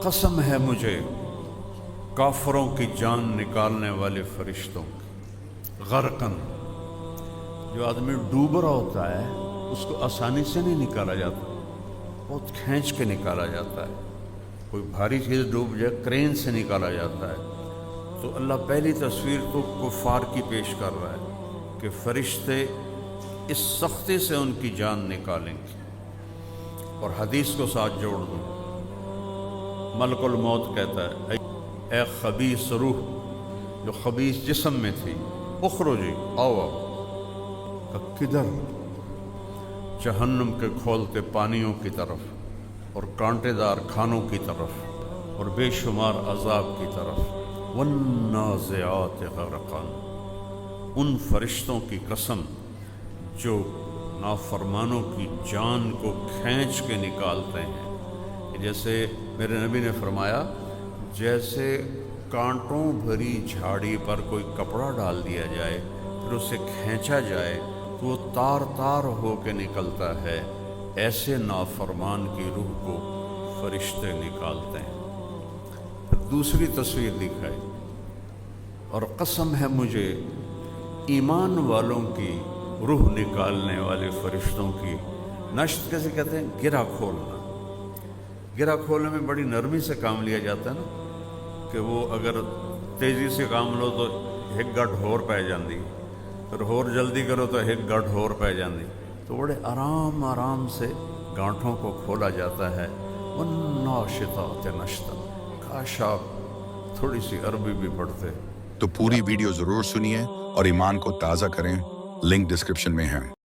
قسم ہے مجھے کافروں کی جان نکالنے والے فرشتوں کی۔ غرقن، جو آدمی ڈوب رہا ہوتا ہے اس کو آسانی سے نہیں نکالا جاتا، بہت کھینچ کے نکالا جاتا ہے۔ کوئی بھاری چیز ڈوب جائے کرین سے نکالا جاتا ہے۔ تو اللہ پہلی تصویر تو کفار کی پیش کر رہا ہے کہ فرشتے اس سختی سے ان کی جان نکالیں گے۔ اور حدیث کو ساتھ جوڑ دوں، ملک الموت کہتا ہے اے خبیث روح جو خبیث جسم میں تھی، اخرجی، آؤ کدھر؟ جہنم کے کھولتے پانیوں کی طرف اور کانٹے دار کھانوں کی طرف اور بے شمار عذاب کی طرف۔ والنازعات غرقا، ان فرشتوں کی قسم جو نافرمانوں کی جان کو کھینچ کے نکالتے ہیں۔ جیسے میرے نبی نے فرمایا، جیسے کانٹوں بھری جھاڑی پر کوئی کپڑا ڈال دیا جائے پھر اسے کھینچا جائے تو وہ تار تار ہو کے نکلتا ہے، ایسے نافرمان کی روح کو فرشتے نکالتے ہیں۔ پھر دوسری تصویر دکھائی، اور قسم ہے مجھے ایمان والوں کی روح نکالنے والے فرشتوں کی۔ نشت کیسے کہتے ہیں؟ گرہ کھولنا۔ گرہ کھولنے میں بڑی نرمی سے کام لیا جاتا ہے نا، کہ وہ اگر تیزی سے کام لو تو ایک گٹھ ہور پہ جاندی، پھر ہور جلدی کرو تو ایک گٹھ ہور پہ جاندی، تو بڑے آرام آرام سے گانٹھوں کو کھولا جاتا ہے۔ والناشطات نشطا، کاش آپ تھوڑی سی عربی بھی پڑھتے۔ تو پوری ویڈیو ضرور سنیے اور ایمان کو تازہ کریں، لنک ڈسکرپشن میں ہے۔